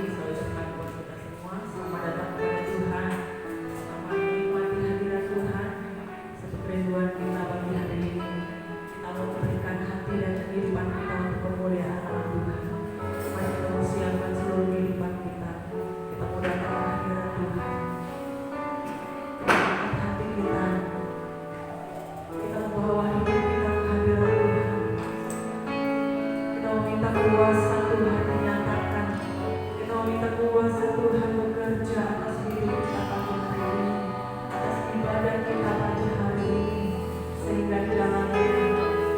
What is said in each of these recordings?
pagi saya ucapkan buat kita semua. Selamat datang kepada Tuhan. Selamat menikmati hadirat Tuhan. Satu kerinduan kita pagi hari ini. Kita mau berikan hati dan kehidupan kita untuk pemuliaan nama Tuhan. Mari kita mau siapkan seluruh kehidupan kita. Kita mau datang ke hadirat Tuhan. Kita angkat hati kita. Kita membawa hidup kita ke hadirat Tuhan. Kita meminta kuasa Tuhan dinyatakan. Kita meminta kuasa Tuhan bekerja atas hidup kita pagi hari ini, atas ibadah kita pagi hari ini, sehingga di dalamnya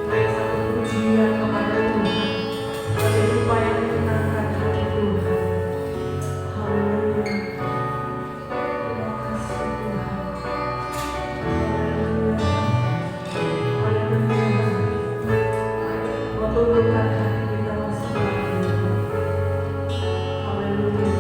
ada satu pujian kepada Tuhan sebagai upaya menyenangkan hati Tuhan. Haleluya. Terima kasih Tuhan. Haleluya. Haleluya. Membutuhkan hati kita bersama. Haleluya.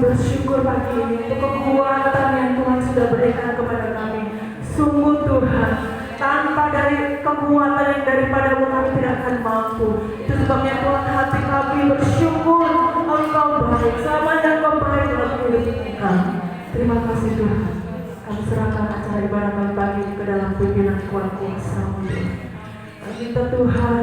bersyukur pagi ini untuk kekuatan yang Tuhan sudah berikan kepada kami. Sungguh Tuhan, tanpa dari kekuatan yang daripadamu kami tidak akan mampu. Itu sebabnya Tuhan, hati kami bersyukur Engkau baik, selamanya Engkau baik dalam hidup kami. Terima kasih Tuhan. Kami serahkan acara ibadah kami pagi ini ke dalam pimpinan kuasa-Mu. Kami minta Tuhan,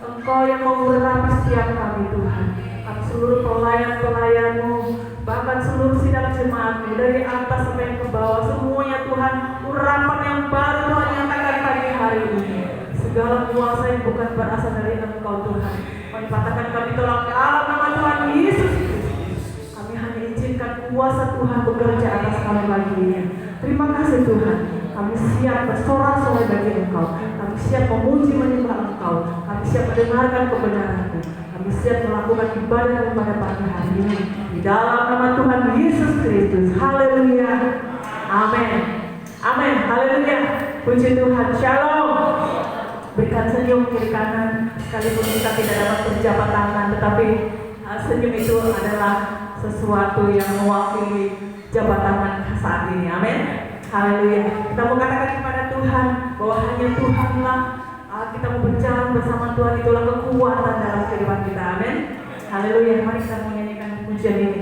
Engkau yang mengurapi setiap kami Tuhan. Kami seluruh pelayan-pelayan-Mu, bahkan seluruh sidang jemaat-Mu dari atas sampai ke bawah, semuanya Tuhan, urapan yang baru Tuhan nyatakan pagi hari ini. Segala kuasa yang bukan berasal dari Engkau Tuhan, kami patahkan, kami tolak dalam nama Tuhan Yesus Kristus. Kami hanya izinkan kuasa Tuhan bekerja atas kami pagi ini. Terima kasih Tuhan. Kami siap bersorak-sorai bagi Engkau. Kami siap memuji menyembah Engkau. Kami siap mendengarkan kebenaran-Mu. Kami siap melakukan ibadah pada pagi hari ini. Di dalam nama Tuhan Yesus Kristus. Haleluya. Amin. Amin. Haleluya. Puji Tuhan. Shalom. Berikan senyum kiri kanan. Sekalipun kita tidak dapat berjabat tangan, tetapi senyum itu adalah sesuatu yang mewakili jabat tangan saat ini. Amin. Haleluya. Kita mau katakan kepada Tuhan bahwa hanya Tuhanlah, kita mau berjalan bersama Tuhan, itulah kekuatan dalam kehidupan kita. Amin. Haleluya. Mari kita menyanyikan pujian ini.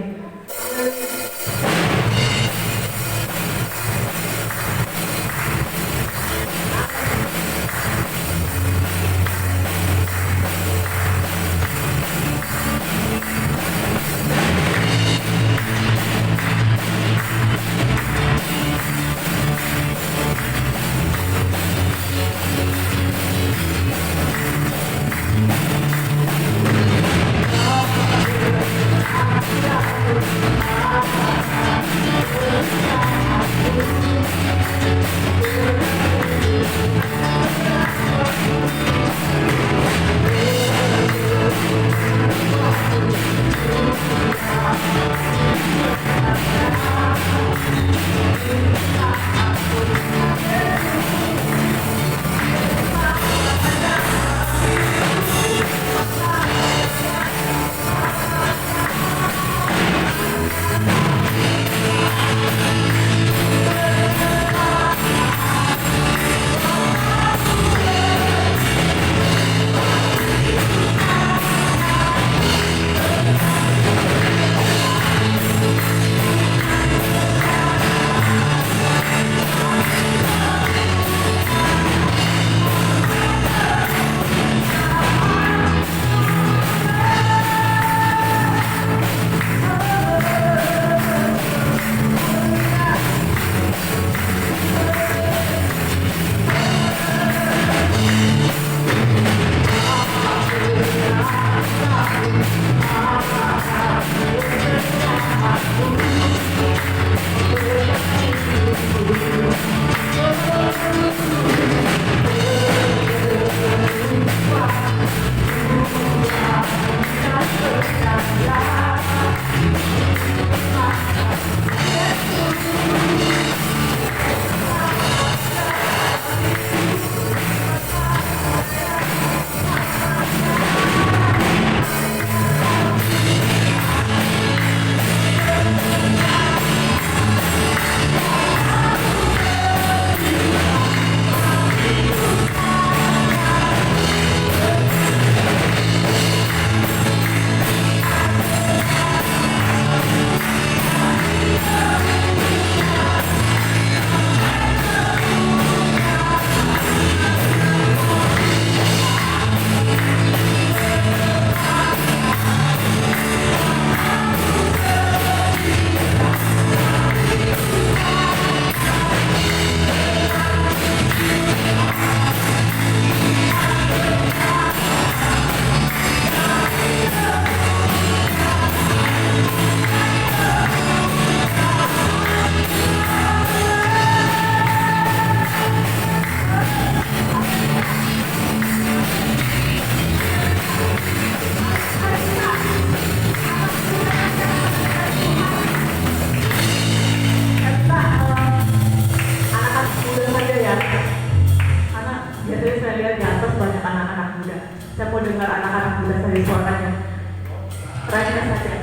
Raja saja.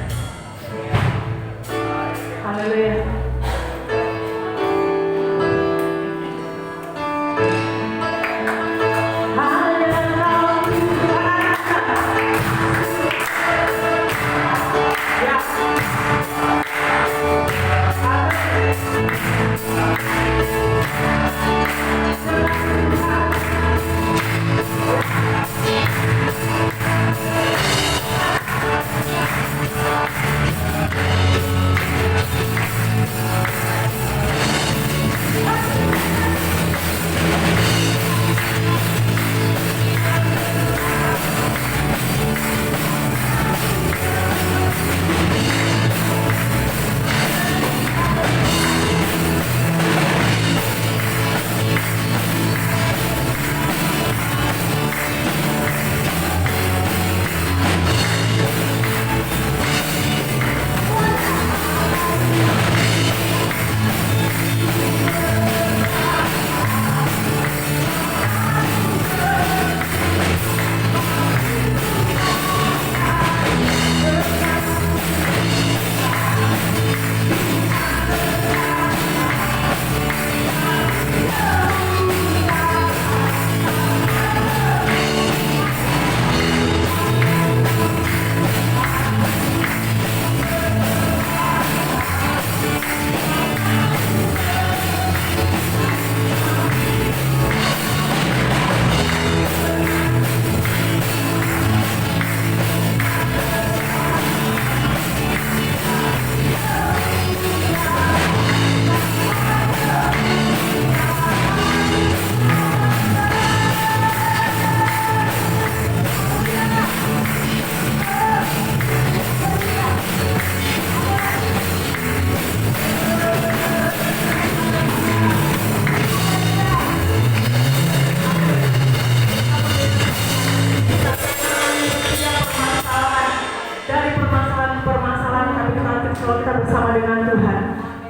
Haleluya.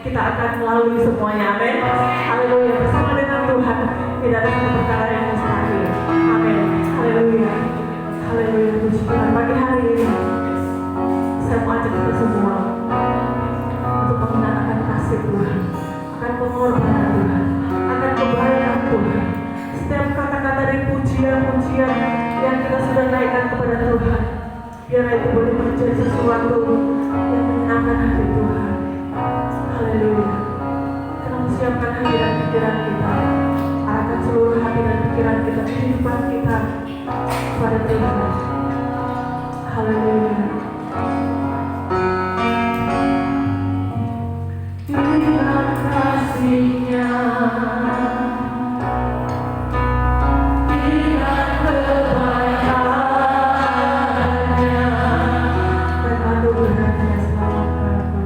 Kita akan melalui semuanya, amin. Haleluya, bersama dengan Tuhan tidak ada satu perkara yang mustahil, amin. Haleluya, haleluya. Puji Tuhan. Pagi hari ini saya mau ajak kita semua untuk mengenal akan kasih Tuhan, akan pengorbanan Tuhan, akan kebaikan Tuhan. Setiap kata-kata dari pujian-pujian yang kita sudah naikkan kepada Tuhan, biar itu boleh menjadi sesuatu yang menyenangkan hati Tuhan. Haleluya. Kita siapkan hati dan pikiran kita, arahkan seluruh hati dan pikiran kita, kehidupan kita kepada Tuhan. Haleluya. Terima kasih-Nya, dengan kebaikan-Nya dan anugerah-Nya selamatkan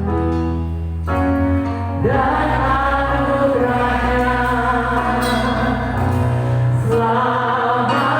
dan anugerah-Nya selamatkanku.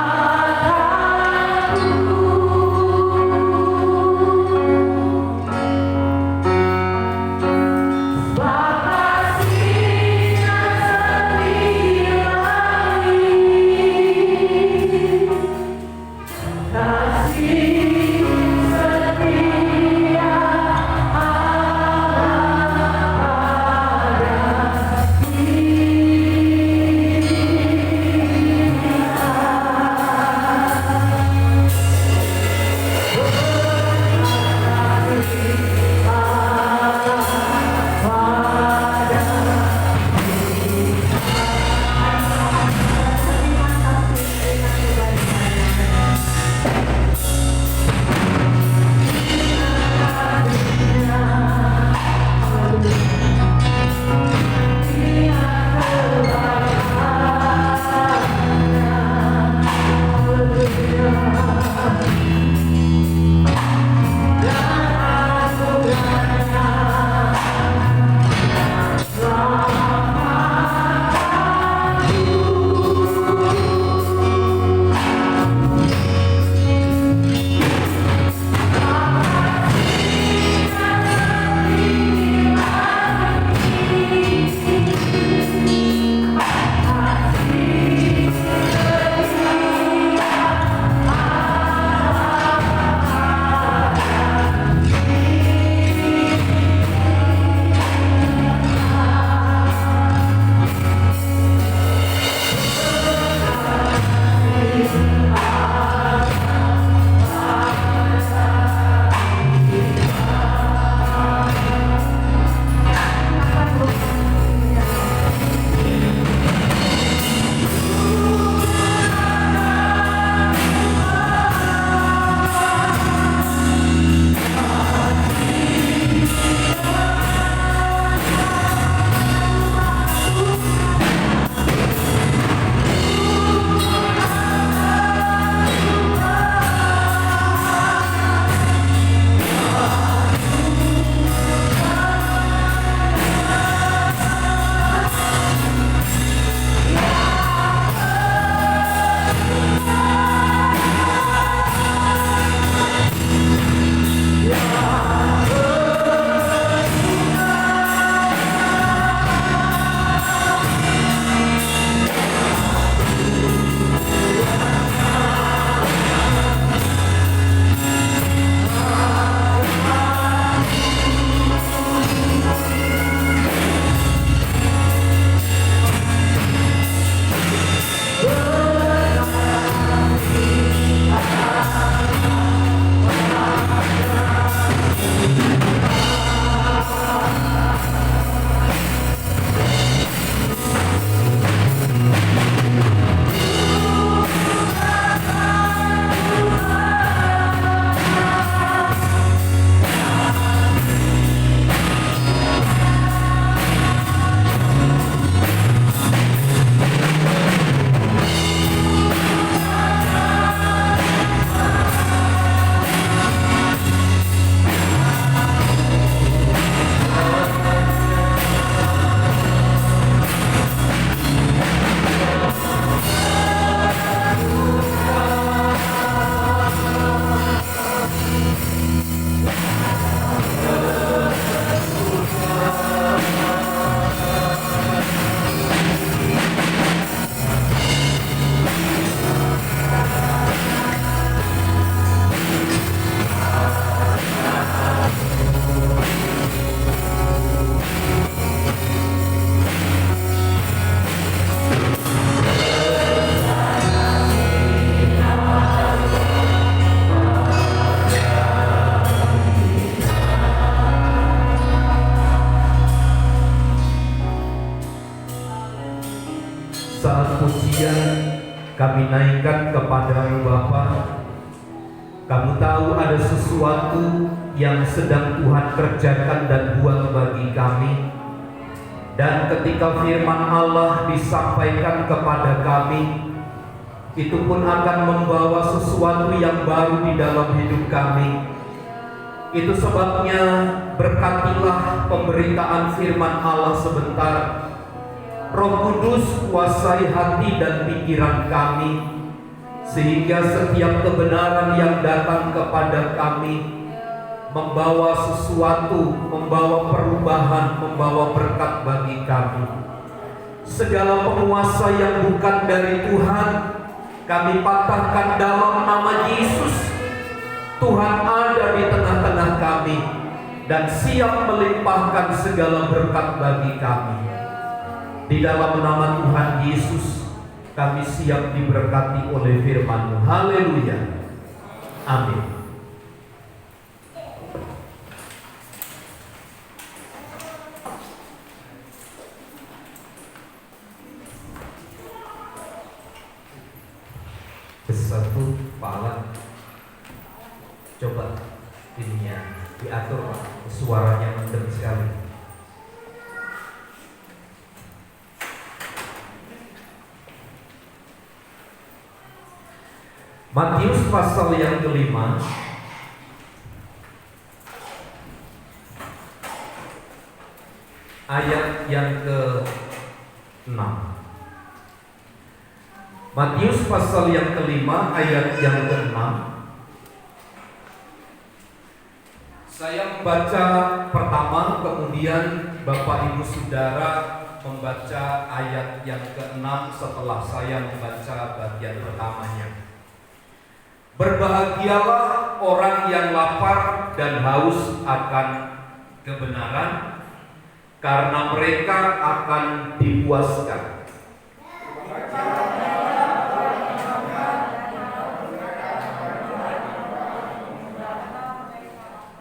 kami naikkan kepada Bapa. Kamu tahu ada sesuatu yang sedang Tuhan kerjakan dan buat bagi kami. Dan ketika firman Allah disampaikan kepada kami, itu pun akan membawa sesuatu yang baru di dalam hidup kami. Itu sebabnya berkatilah pemberitaan firman Allah sebentar. Roh Kudus kuasai hati dan pikiran kami, sehingga setiap kebenaran yang datang kepada kami membawa sesuatu, membawa perubahan, membawa berkat bagi kami. Segala penguasa yang bukan dari Tuhan kami patahkan dalam nama Yesus. Tuhan ada di tengah-tengah kami dan siap melimpahkan segala berkat bagi kami. Di dalam nama Tuhan Yesus kami siap diberkati oleh firman-Mu. Haleluya. Amin. Satu pala, coba ininya diatur Pak, suaranya mendem sekali. Matius pasal yang kelima ayat yang ke-6. Matius pasal yang kelima ayat yang ke-6. Saya membaca pertama, kemudian Bapak Ibu Saudara membaca ayat yang ke-6 setelah saya membaca bagian pertamanya. Berbahagialah orang yang lapar dan haus akan kebenaran, karena mereka akan dipuaskan.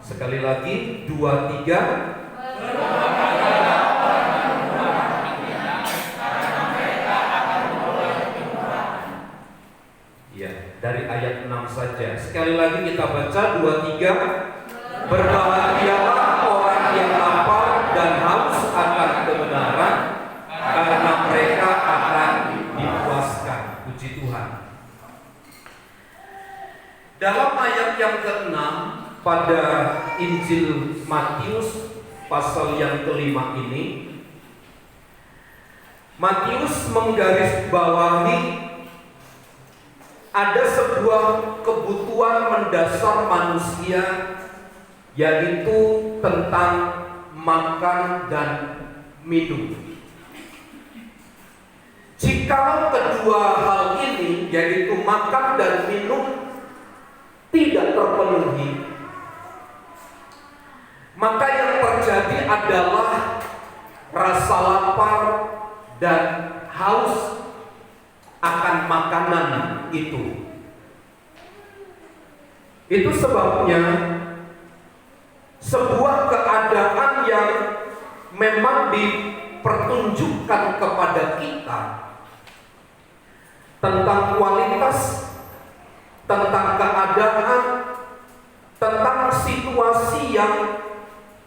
Sekali lagi, 2, 3. Ya, dari ayat 6 saja. Sekali lagi kita baca 2, 3. Berbahagialah orang yang lapar dan haus akan kebenaran, karena mereka akan dipuaskan. Puji Tuhan. Dalam ayat yang ke-6 pada Injil Matius pasal yang kelima ini, Matius menggarisbawahi ada sebuah kebutuhan mendasar manusia, yaitu tentang makan dan minum. Jikalau kedua hal ini, yaitu makan dan minum, tidak terpenuhi, maka yang terjadi adalah rasa lapar dan haus akan makanan itu. Itu sebabnya sebuah keadaan yang memang dipertunjukkan kepada kita tentang kualitas, tentang keadaan, tentang situasi yang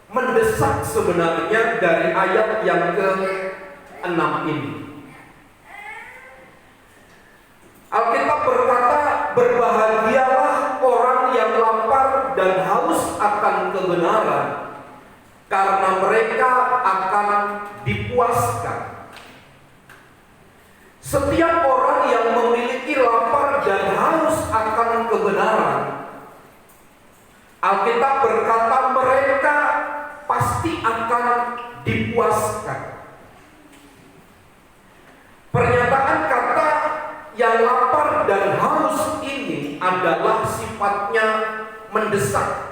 mendesak sebenarnya dari ayat yang ke-6 ini. Alkitab berkata, berbahagialah orang yang lapar dan haus akan kebenaran, karena mereka akan dipuaskan. Setiap orang yang memiliki lapar dan haus akan kebenaran, Alkitab berkata mereka pasti akan dipuaskan. Pernyataan kata yang lapar dan haus ini adalah sifatnya mendesak.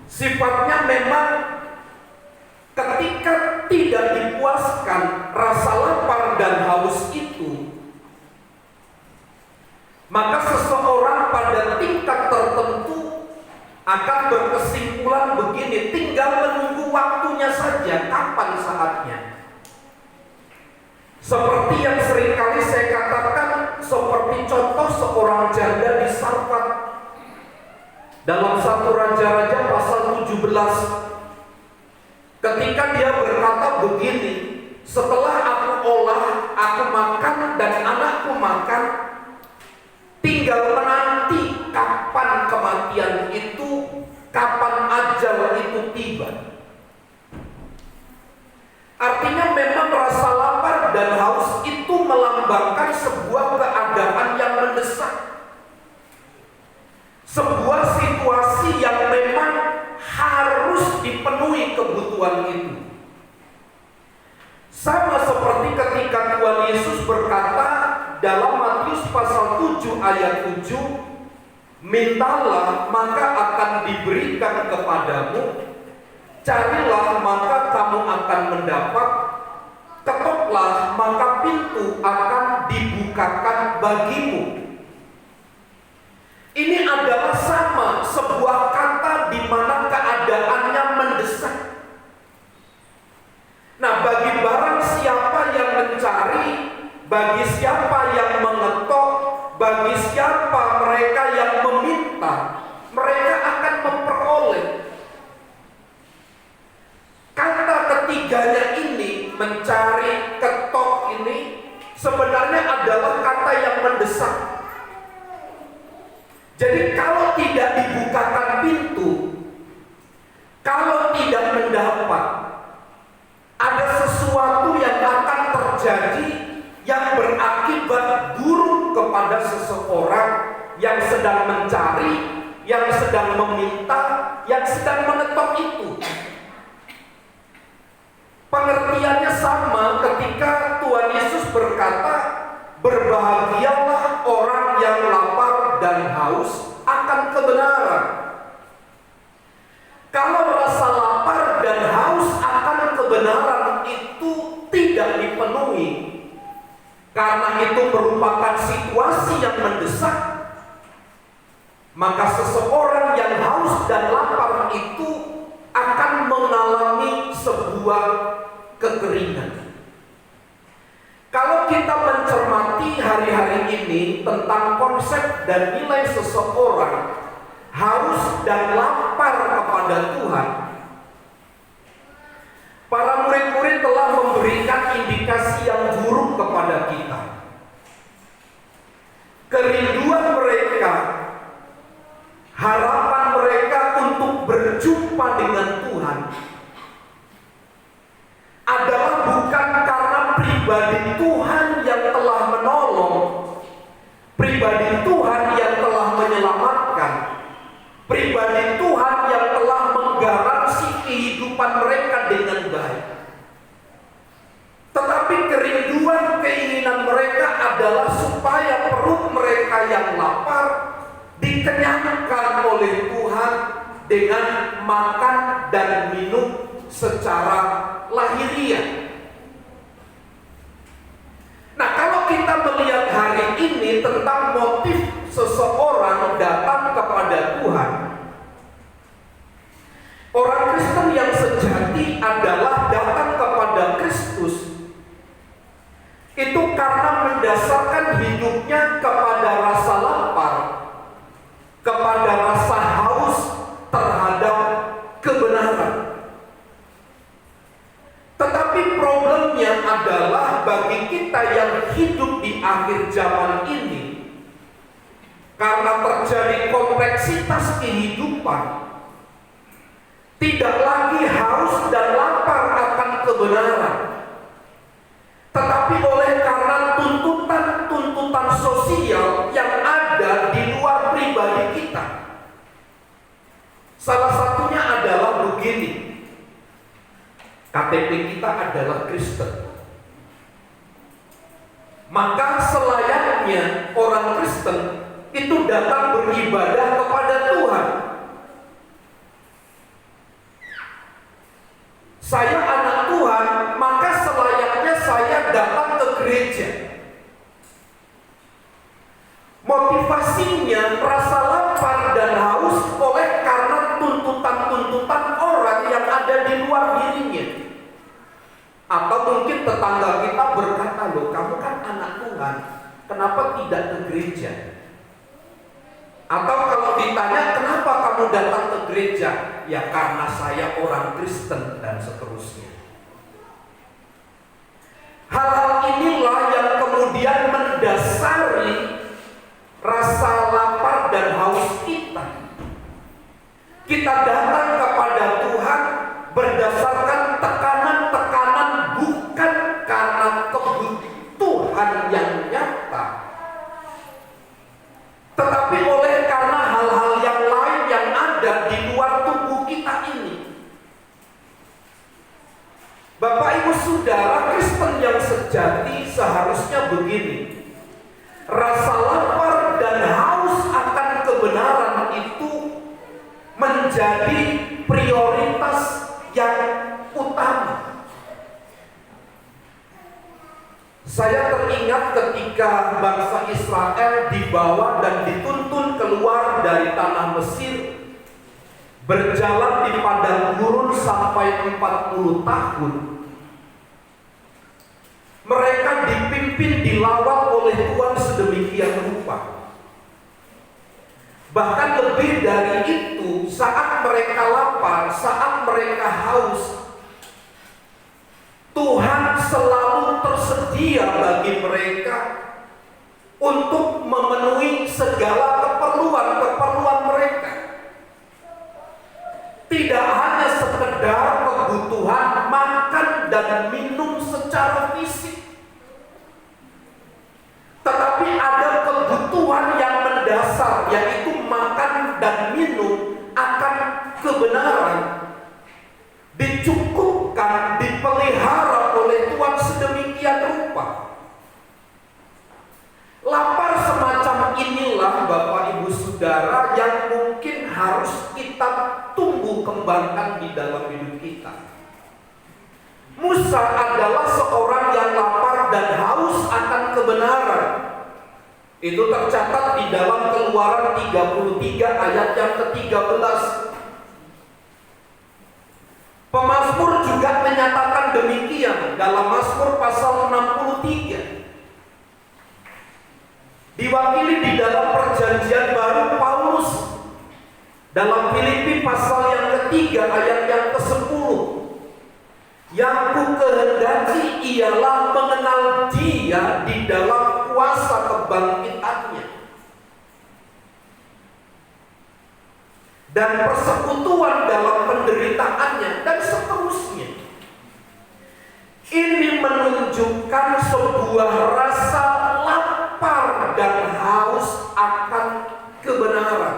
Sifatnya memang ketika tidak dipuaskan rasa lapar dan haus itu, maka seseorang pada tingkat tertentu akan berkesimpulan begini, tinggal menunggu waktunya saja, kapan saatnya. Seperti yang seringkali saya katakan, seperti contoh seorang janda di Sarfat. Dalam 1 Raja-Raja pasal 17, ketika dia berkata begini, setelah aku olah, aku makan dan anakku makan, tinggal menanti kapan kematian itu, kapan ajal itu tiba. Artinya memang rasa lapar dan haus itu melambangkan sebuah keadaan yang mendesak, sebuah situasi yang memang harus dipenuhi kebutuhan itu. Sama seperti ketika Tuhan Yesus berkata dalam Matius pasal 7 ayat 7, mintalah maka akan diberikan kepadamu, carilah maka kamu akan mendapat, ketoklah maka pintu akan dibukakan bagimu. Ini adalah sama sebuah kata di mana keadaannya mendesak. Nah, bagi barang siapa yang mencari, bagi siapa yang mengetok, bagi siapa mereka yang meminta, mereka akan memperoleh. Kata ketiganya ini, mencari, ketok ini sebenarnya adalah kata yang mendesak. Jadi kalau tidak dibukakan pintu, kalau tidak mendapat, ada sesuatu yang akan terjadi yang berakibat buruk kepada seseorang yang sedang mencari, yang sedang meminta, yang sedang mengetok itu. Pengertiannya sama ketika Tuhan Yesus berkata, berbahagialah orang yang lapar dan haus akan kebenaran. Kalau rasa lapar dan haus akan kebenaran itu tidak dipenuhi, karena itu merupakan situasi yang mendesak, maka seseorang yang haus dan lapar itu akan mengalami sebuah kekeringan. Kalau kita mencermati hari-hari ini tentang konsep dan nilai seseorang haus dan lapar kepada Tuhan, para murid-murid telah memberikan indikasi yang buruk kepada kita. Kerinduan mereka, harapan mereka untuk berjumpa dengan Tuhan adalah bukan karena pribadi Tuhan yang telah menolong, pribadi Tuhan yang telah menyelamatkan, pribadi Tuhan yang telah menggaransi kehidupan mereka dengan baik. Tetapi kerinduan keinginan mereka adalah supaya perut mereka yang lapar dikenyangkan oleh Tuhan dengan makan dan minum secara lahiriah. Nah, kalau kita melihat hari ini tentang motif seseorang datang kepada Tuhan, orang Kristen yang sejati adalah datang kepada Kristus itu karena mendasarkan hidupnya kepada rasa lapar, kepada rasa haus terhadap kebenaran. Tetapi problemnya adalah bagi kita yang hidup di akhir zaman ini, karena terjadi kompleksitas kehidupan, tidak lagi haus dan lapar akan kebenaran, tetapi oleh karena tuntutan sosial yang ada di luar pribadi kita. Salah satunya adalah begini, KTP kita adalah Kristen. Maka selayaknya orang Kristen itu datang beribadah kepada Tuhan. Saya anak Tuhan, maka selayaknya saya datang ke gereja. Motivasinya rasa lapar dan haus oleh karena tuntutan-tuntutan orang yang ada di luar dirinya. Atau mungkin tetangga kita berkata, loh kamu kan anak Tuhan, kenapa tidak ke gereja? Atau kalau ditanya, kenapa kamu datang ke gereja? Ya karena saya orang Kristen, dan seterusnya. Hal-hal inilah yang kemudian mendasari rasa lapar dan haus kita. Kita datang kepada Tuhan berdasarkan tekanan-tekanan, bukan karena kebutuhan yang nyata, tetapi oleh karena hal-hal yang lain yang ada di luar tubuh kita ini. Bapak Ibu Saudara, Kristen yang sejati seharusnya begini. Rasa lapar dan haus akan kebenaran itu menjadi prioritas yang utama. Saya teringat ketika bangsa Israel dibawa dan dituntun keluar dari tanah Mesir, berjalan di padang gurun sampai 40 tahun. Mereka dipimpin, dilawat oleh Tuhan sedemikian rupa. Bahkan lebih dari itu, saat mereka lapar, saat mereka haus, Tuhan selalu tersedia bagi mereka untuk memenuhi segala keperluan mereka. Tidak hanya sekedar kebutuhan makan dan minum secara fisik, tetapi ada kebutuhan yang mendasar, yaitu makan dan minum akan kebenaran, dicukupkan, dipelihara oleh Tuhan sedemikian rupa. Lapar semacam inilah Bapak Ibu Saudara yang mungkin harus kita tumbuh kembangkan di dalam hidup kita. Musa adalah seorang yang lapar dan haus akan kebenaran. Itu tercatat di dalam Keluaran 33 ayat yang ke-13. Pemazmur juga menyatakan demikian dalam Mazmur pasal 63. Diwakili di dalam Perjanjian Baru Paulus dalam Filipi pasal yang ketiga ayat yang ke-10. Yang ku kehendaki ialah mengenal Dia di dalam kuasa kebangkitannya dan persekutuan dalam penderitaannya, dan seterusnya. Ini menunjukkan sebuah rasa lapar dan haus akan kebenaran.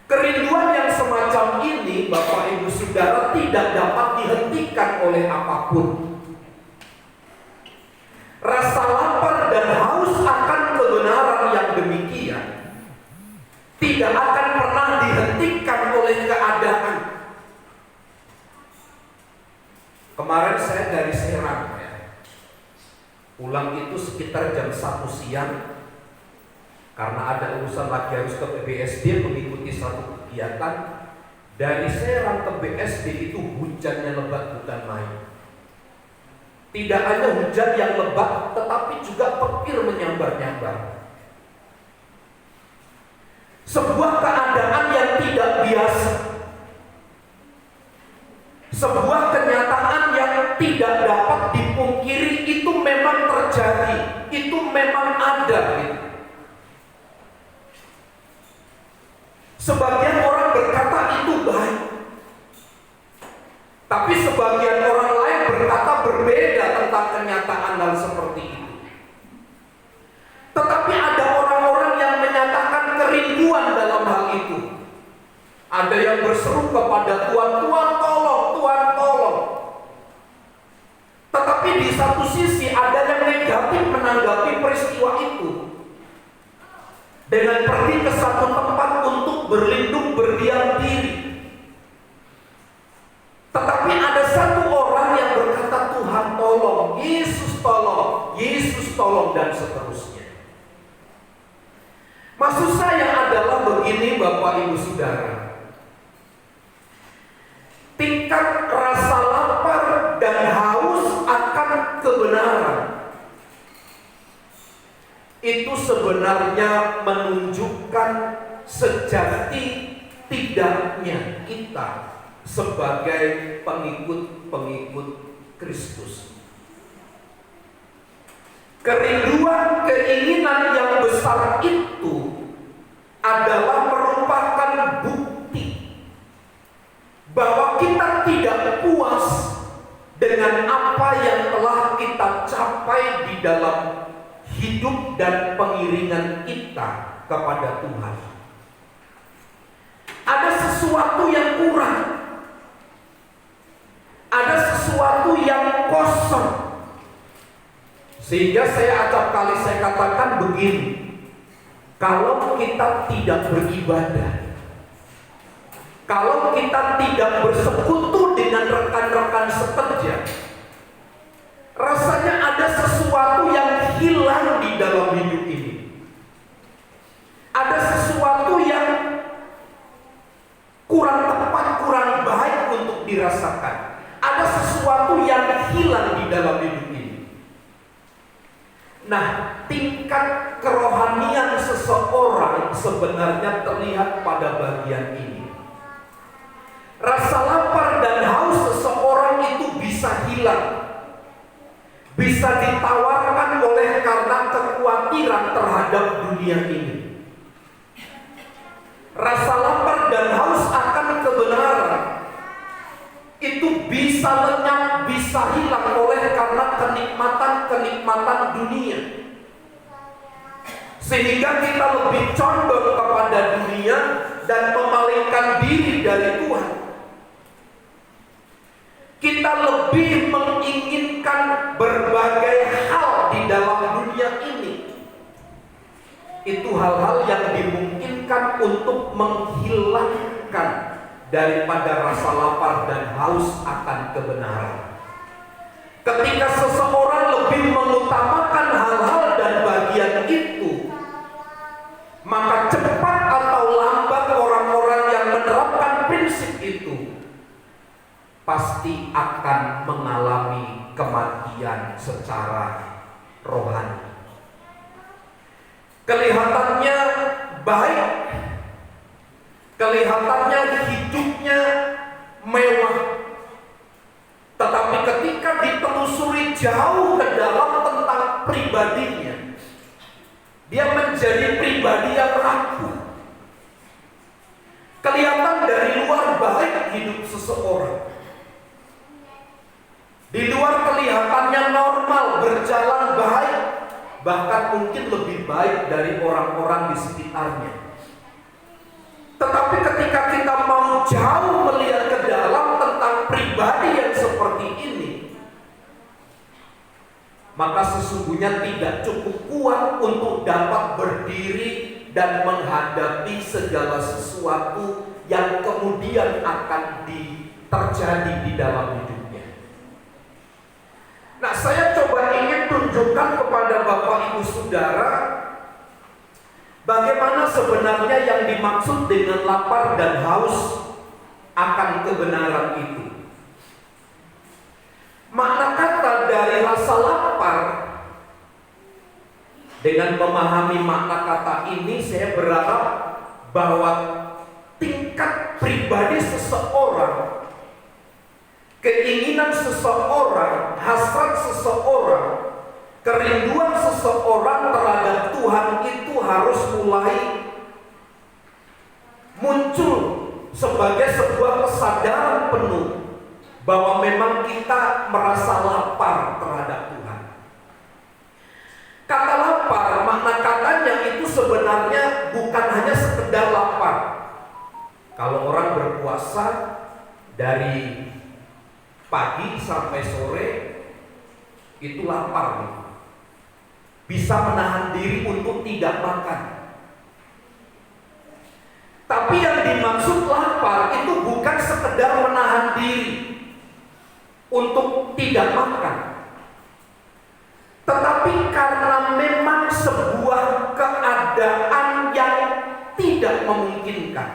Kerinduan yang semacam ini, Bapak Ibu Saudara, tidak dapat dihentikan oleh apapun. Rasa lapar dan haus akan kebenaran yang demikian tidak akan pernah dihentikan oleh keadaan. Kemarin saya dari Serang, pulang itu sekitar jam 1 siang. Karena ada urusan lagi harus ke BSD mengikuti satu kegiatan. Dari Serang ke BSD itu hujannya lebat bukan main. Tidak hanya hujan yang lebat, tetapi juga petir menyambar-nyambar. Sebuah keadaan yang tidak biasa, sebuah kenyataan yang tidak dapat dipungkiri. Itu memang terjadi, itu memang ada. Sebagian orang berkata itu baik, tapi sebagian orang lain berkata berbeda tentang kenyataan hal seperti itu. Tetapi ada orang-orang yang menyatakan kerinduan dalam hal itu. Ada yang berseru kepada Tuhan, Tuhan tolong, Tuhan tolong. Tetapi di satu sisi ada yang negatif menanggapi peristiwa itu dengan pergi ke satu tempat untuk berlindung, berdiam diri. Tetapi ada satu orang yang berkata, Tuhan tolong, Yesus tolong, Yesus tolong, dan seterusnya. Maksud saya adalah begini Bapak Ibu Saudara. Tingkat rasa lapar sebenarnya menunjukkan sejati tidaknya kita sebagai pengikut-pengikut Kristus. Kerinduan keinginan yang besar itu adalah merupakan bukti bahwa kita tidak puas dengan apa yang telah kita capai di dalam hidup dan pengiringan kita kepada Tuhan. Ada sesuatu yang kurang, ada sesuatu yang kosong, sehingga saya acap kali saya katakan begini: kalau kita tidak beribadah, kalau kita tidak bersekutu dengan rekan-rekan sekerja, rasanya ada sesuatu yang hilang di dalam hidup ini. Ada sesuatu yang kurang tepat, kurang baik untuk dirasakan. Ada sesuatu yang hilang di dalam hidup ini. Nah, tingkat kerohanian seseorang sebenarnya terlihat pada bagian ini. Rasa lapar dan haus seseorang itu bisa hilang, bisa ditawarkan oleh karena kekhawatiran terhadap dunia ini. Rasa lapar dan haus akan kebenaran itu bisa lenyap, bisa hilang oleh karena kenikmatan-kenikmatan dunia, sehingga kita lebih condong kepada dunia dan memalingkan diri dari Tuhan. Kita lebih menginginkan berbagai hal di dalam dunia ini. Itu hal-hal yang dimungkinkan untuk menghilangkan daripada rasa lapar dan haus akan kebenaran. Ketika seseorang lebih mengutamakan hal-hal dan bagian itu, maka cepat atau lambat orang-orang yang menerapkan prinsip itu pasti akan mengalami kematian secara rohani. Kelihatannya baik, kelihatannya hidupnya mewah, tetapi ketika ditelusuri jauh ke dalam tentang pribadinya, dia menjadi pribadi yang rapuh. Kelihatan dari luar baik hidup seseorang, di luar kelihatannya normal, berjalan baik, bahkan mungkin lebih baik dari orang-orang di sekitarnya. Tetapi ketika kita mau jauh melihat ke dalam tentang pribadi yang seperti ini, maka sesungguhnya tidak cukup kuat untuk dapat berdiri dan menghadapi segala sesuatu yang kemudian akan terjadi di dalam hidupnya. Nah, saya coba ingin tunjukkan kepada Bapak Ibu Saudara bagaimana sebenarnya yang dimaksud dengan lapar dan haus akan kebenaran itu. Makna kata dari rasa lapar, dengan memahami makna kata ini, saya berharap bahwa tingkat pribadi seseorang, keinginan seseorang, hasrat seseorang, kerinduan seseorang terhadap Tuhan itu harus mulai muncul sebagai sebuah kesadaran penuh bahwa memang kita merasa lapar terhadap Tuhan. Kata lapar, makna katanya itu sebenarnya bukan hanya sekedar lapar. Kalau orang berpuasa dari pagi sampai sore itu lapar, bisa menahan diri untuk tidak makan. Tapi yang dimaksud lapar itu bukan sekedar menahan diri untuk tidak makan, tetapi karena memang sebuah keadaan yang tidak memungkinkan.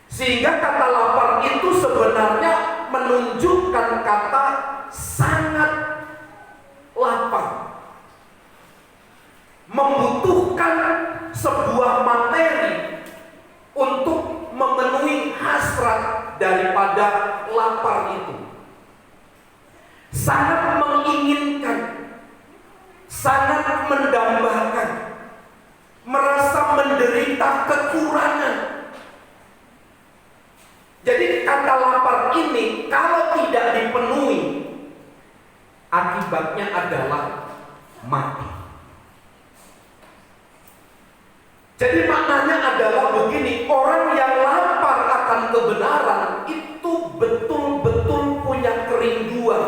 Sehingga kata lapar itu sebenarnya menunjukkan kata sangat lapar. membutuhkan sebuah materi untuk memenuhi hasrat daripada lapar itu. Sangat menginginkan, sangat mendambakan, merasa menderita kekurangan. Jadi kata lapar ini kalau tidak dipenuhi, akibatnya adalah mati. Jadi maknanya adalah begini, orang yang lapar akan kebenaran itu betul-betul punya kerinduan.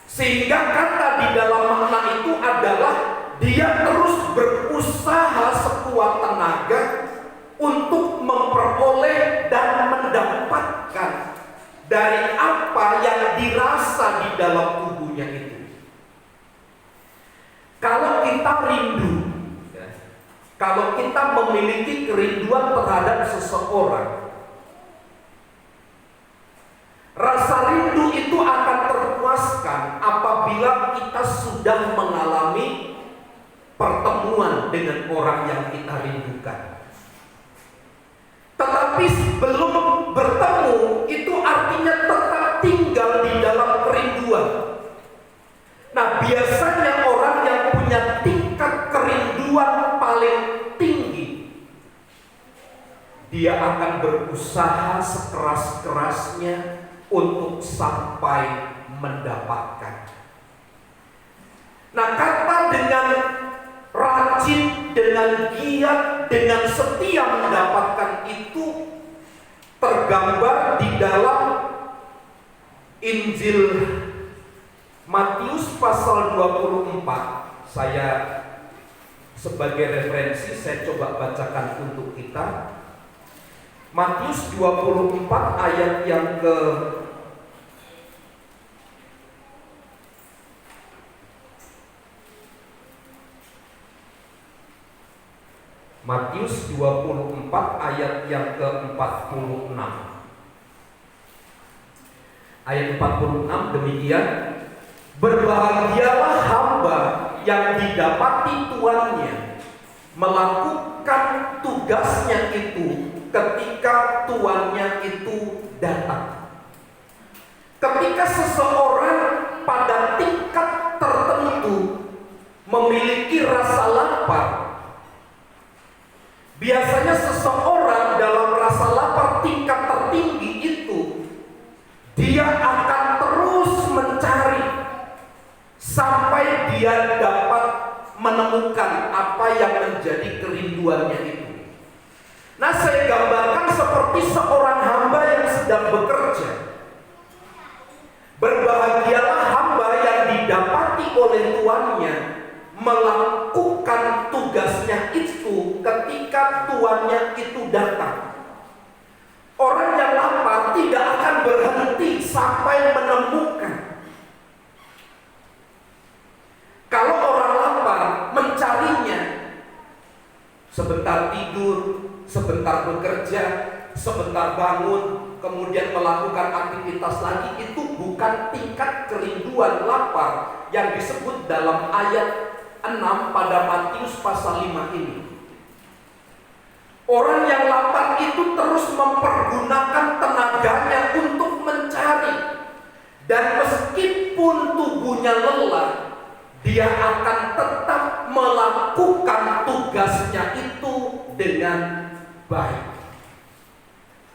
Sehingga kata di dalam makna itu adalah dia terus berusaha sekuat tenaga untuk memperoleh dan mendapatkan dari apa yang dirasa di dalam tubuhnya itu. Kalau kita rindu, kalau kita memiliki kerinduan terhadap seseorang, rasa rindu itu akan terpuaskan apabila kita sudah mengalami pertemuan dengan orang yang kita rindukan. Tetapi belum bertemu, itu artinya tetap tinggal di dalam kerinduan. Nah, biasanya orang yang punya tingkat kerinduan paling tinggi, dia akan berusaha sekeras-kerasnya untuk sampai mendapatkan. Nah, kata dengan rajin, dengan giat, dengan setia mendapatkan itu tergambar di dalam Injil Matius pasal 24. Saya sebagai referensi saya coba bacakan untuk kita. Matius 24 ayat yang ke Matius 24 ayat yang ke-46. Ayat 46 demikian, berbahagialah hamba yang didapati tuannya melakukan tugasnya itu ketika tuannya itu datang. Ketika seseorang pada tingkat tertentu memiliki rasa lapar, biasanya seseorang dalam rasa lapar tingkat tertinggi itu, dia akan terus mencari sampai dia dapat menemukan apa yang menjadi kerinduannya itu. Nah, saya gambarkan seperti seorang hamba yang sedang bekerja. Berbahagialah hamba yang didapati oleh tuannya melakukan tugasnya itu ketika tuannya itu datang. Orang yang lapar tidak akan berhenti sampai menemukan. Kalau orang lapar mencarinya, sebentar tidur, sebentar bekerja, sebentar bangun, kemudian melakukan aktivitas lagi, itu bukan tingkat kerinduan lapar yang disebut dalam ayat 6 pada Matius pasal 5 ini. Orang yang lapar itu terus mempergunakan tenaganya untuk mencari, dan meskipun tubuhnya lelah, dia akan tetap melakukan tugasnya itu dengan baik.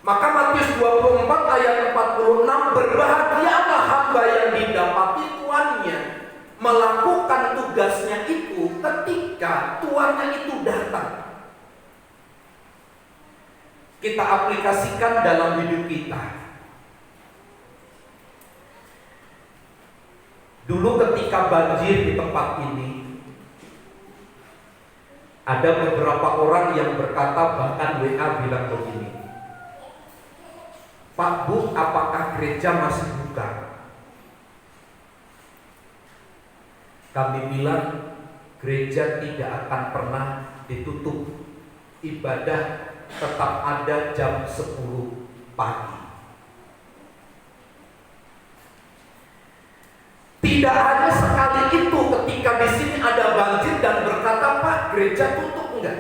Maka Matius 24 ayat 46, berbahagialah hamba yang didapati tuannya melakukan tugasnya itu ketika tuannya itu datang. Kita aplikasikan dalam hidup kita. Dulu ketika banjir di tempat ini, ada beberapa orang yang berkata, bahkan WA bilang begini, Pak Bu, apakah gereja masih buka? Kami bilang, gereja tidak akan pernah ditutup. Ibadah tetap ada jam 10 pagi. Tidak hanya sekali itu, ketika di sini ada banjir dan berkata, "Pak, gereja tutup." Enggak.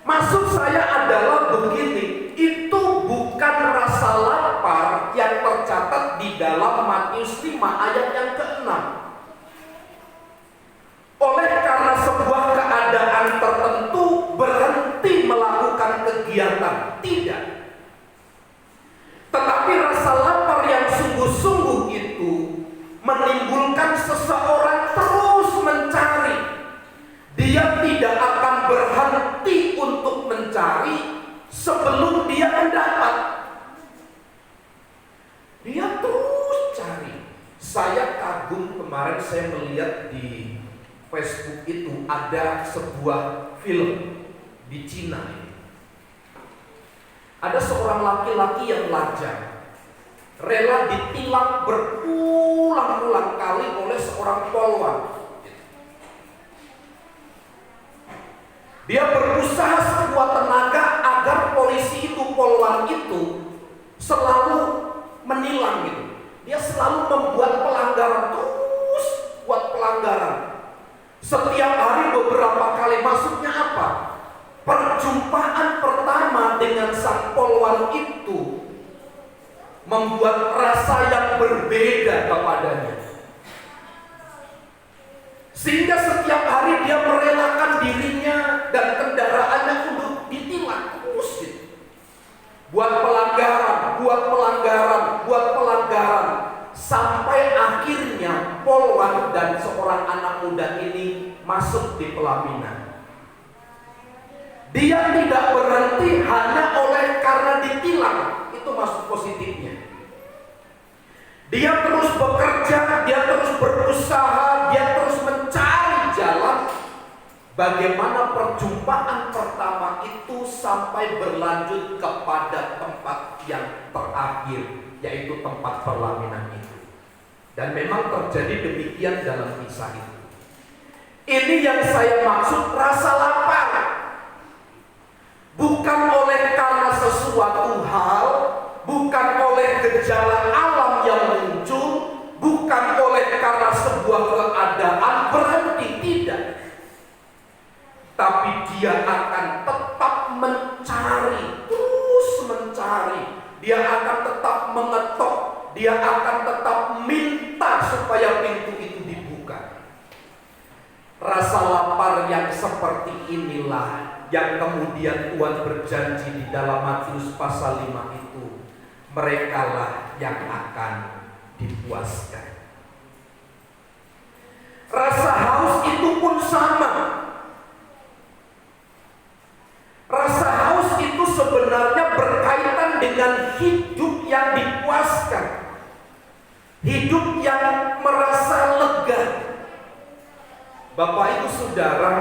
Maksud saya adalah begini, itu bukan rasa lapar yang tercatat di dalam Matius 5 ayat yang ke-6. Oleh karena sebuah keadaan tertentu berhenti melakukan kegiatan, tidak. Tetapi rasa lapar yang sungguh-sungguh itu menimbulkan seseorang terus mencari. Dia tidak akan berhenti untuk mencari sebelum dia mendapat. Dia terus cari. Saya kagum kemarin saya melihat di Facebook itu ada sebuah film di Cina. Ada seorang laki-laki yang lajang, rela ditilang berulang-ulang kali oleh seorang polwan. Dia berusaha sekuat tenaga agar polisi itu, polwan itu selalu menilang gitu. Dia selalu membuat pelanggaran, terus buat pelanggaran. Setiap hari beberapa kali. Maksudnya apa? Perjumpaan pertama dengan sang polwan itu membuat rasa yang berbeda kepadanya. Sehingga setiap hari dia merelakan dirinya dan kendaraannya untuk ditilang terus gitu. Buat pelanggaran, sampai akhirnya polwan dan seorang anak muda ini masuk di pelaminan. Dia tidak berhenti hanya oleh karena ditilang, itu masuk positifnya. Dia terus bekerja, dia terus berusaha, dia terus mencari jalan bagaimana perjumpaan pertama itu sampai berlanjut kepada tempat yang terakhir, yaitu tempat pelaminan itu. Dan memang terjadi demikian dalam kisah itu. Ini yang saya maksud rasa lapar. Bukan oleh karena sesuatu hal, bukan oleh gejala alam yang muncul, bukan oleh karena sebuah keadaan berhenti, tidak. Tapi dia akan tetap mencari, terus mencari. Dia akan tetap mengetok, dia akan tetap minta supaya pintu itu dibuka. Rasa lapar yang seperti inilah yang kemudian Tuhan berjanji di dalam Matius pasal 5 itu, merekalah yang akan dipuaskan. Rasa haus itu pun sama. Rasa haus itu sebenarnya berkaitan dengan hidup yang dipuaskan, hidup yang merasa lega. Bapak Ibu Saudara,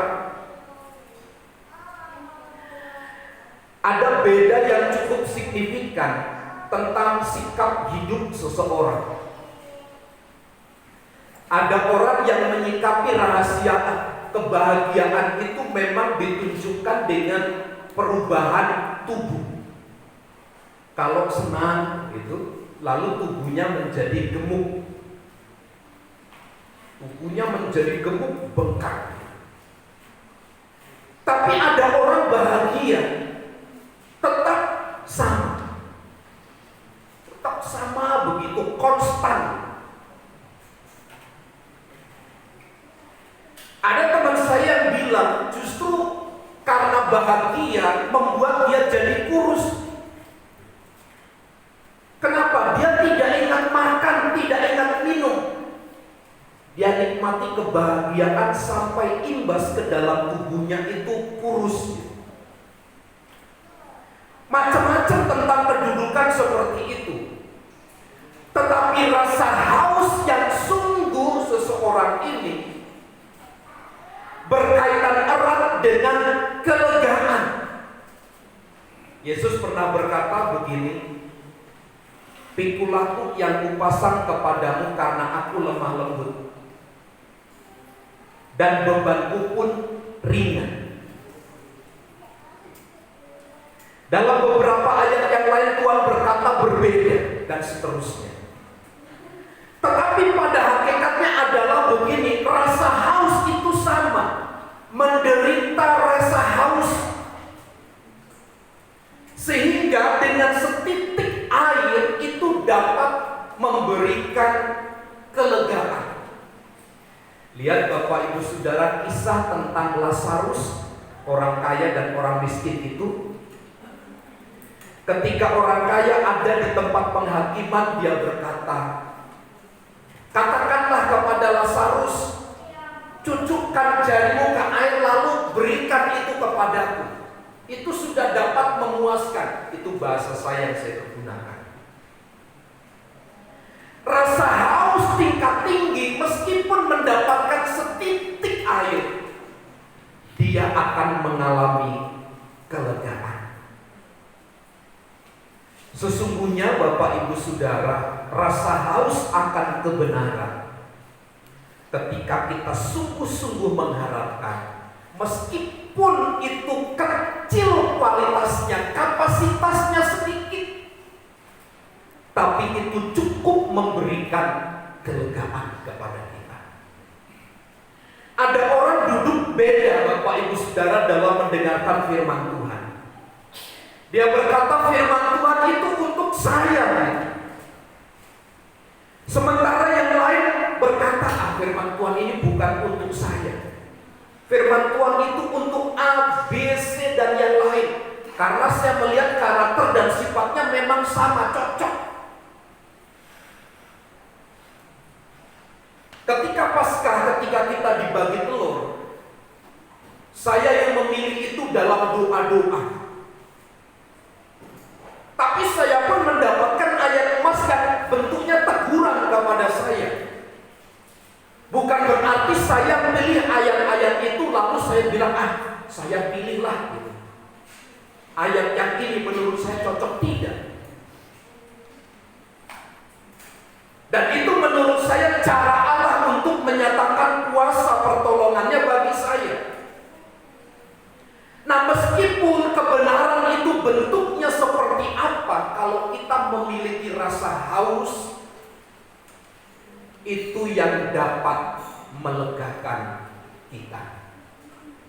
ada beda yang cukup signifikan tentang sikap hidup seseorang. Ada orang yang menyikapi rahasia kebahagiaan itu memang ditunjukkan dengan perubahan tubuh. Kalau senang gitu, lalu tubuhnya menjadi gemuk. Tubuhnya menjadi gemuk, bengkak. Tapi ada orang bahagia tetap sama. Tetap sama begitu, konstan. Ada teman saya yang bilang justru karena bahagia membuat dia jadi kurus. Kenapa? Dia tidak ingat makan, tidak ingat minum. Dia nikmati kebahagiaan sampai imbas ke dalam tubuhnya itu kurus. Macam-macam tentang kedudukan seperti itu. Tetapi rasa haus yang sungguh seseorang ini berkaitan erat dengan kelegaan. Yesus pernah berkata begini, "Pikulah yang kupasang kepadamu karena aku lemah lembut, dan bebanku pun ringan." Dalam beberapa ayat yang lain Tuhan berkata berbeda dan seterusnya. Tetapi Tetapi pada hakikatnya adalah begini, rasa haus itu sama, menderita rasa haus, sehingga dengan setitik air itu dapat memberikan kelegaan. Lihat Bapak Ibu Saudara, kisah tentang Lazarus, orang kaya dan orang miskin itu. Ketika orang kaya ada di tempat penghakiman, dia berkata, katakanlah kepada Lazarus, cucukkan jarimu ke air lalu berikan itu kepadaku. Itu sudah dapat memuaskan. Itu bahasa saya yang saya gunakan. Rasa haus tingkat tinggi, meskipun mendapatkan setitik air, dia akan mengalami kelegaan. Sesungguhnya Bapak Ibu Saudara, rasa haus akan kebenaran ketika kita sungguh-sungguh mengharapkan, meskipun itu kecil kualitasnya, kapasitasnya sedikit, tapi itu cukup memberikan kelegaan kepada kita. Ada orang duduk beda Bapak Ibu Saudara dalam mendengarkan firman Tuhan. Dia berkata firman Tuhan itu untuk saya. Sementara yang lain berkata, firman Tuhan ini bukan untuk saya. Firman Tuhan itu untuk A, B, C dan yang lain. Karena saya melihat karakter dan sifatnya memang sama, cocok. Ketika Paskah, ketika kita dibagi telur, saya yang memilih itu dalam doa-doa. Tapi saya pun mendapatkan ayat emas yang bentuknya teguran kepada saya. Bukan berarti saya memilih ayat-ayat itu lalu saya bilang, saya pilihlah gitu. Ayat yang ini menurut saya cocok, tidak. Dan itu menurut saya cara Allah untuk menyatakan kuasa pertolongannya bagi saya. Nah, meskipun kebenaran itu bentuknya seperti apa, kalau kita memiliki rasa haus, itu yang dapat melegakan kita.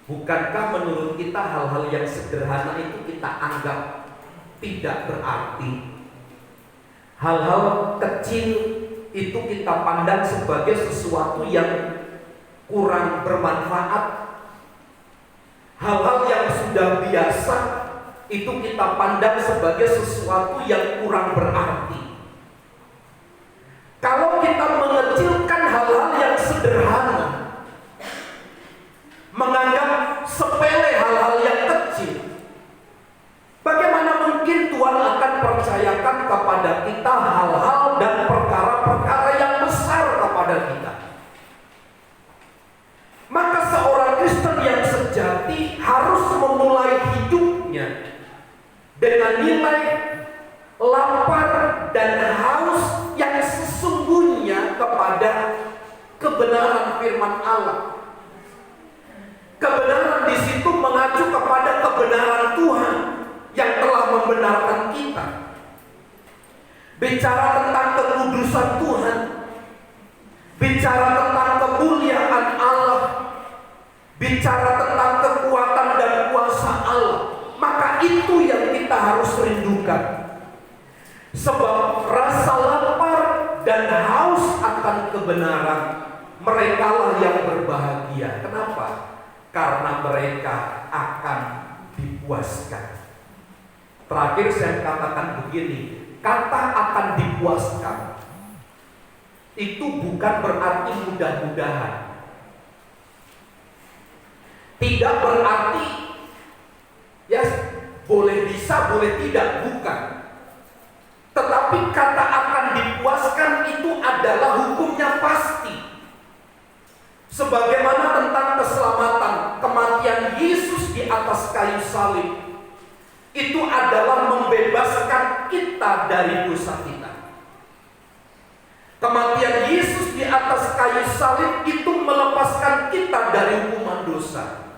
Bukankah menurut kita hal-hal yang sederhana itu kita anggap tidak berarti? Hal-hal kecil itu kita pandang sebagai sesuatu yang kurang bermanfaat. Hal-hal yang sudah biasa itu kita pandang sebagai sesuatu yang kurang berarti. Kalau kita mengecilkan hal-hal yang sederhana, menganggap sepele hal-hal yang kecil, bagaimana mungkin Tuhan akan percayakan kepada kita hal-hal dan perkara-perkara yang besar kepada kita? Maka seorang Kristen yang sejati harus memulai hidupnya dengan nilai lapar dan haus yang sesungguhnya kepada kebenaran firman Allah. Kebenaran di situ mengacu kepada kebenaran Tuhan yang telah membenarkan kita. Bicara tentang kekudusan Tuhan, bicara tentang kemuliaan Allah, bicara tentang kekuatan dan kuasa Allah, maka itu yang kita harus rindukan. Sebab rasa lapar dan haus akan kebenaran, merekalah yang berbahagia. Kenapa? Karena mereka akan dipuaskan. Terakhir saya katakan begini, kata akan dipuaskan itu bukan berarti mudah-mudahan. Tidak berarti ya boleh bisa, boleh tidak, bukan. Tetapi kata akan dipuaskan itu adalah hukumnya pasti. Sebagaimana tentang keselamatan, kematian Yesus di atas kayu salib itu adalah membebaskan kita dari dosa kita. Kematian Yesus di atas kayu salib itu melepaskan kita dari hukuman dosa.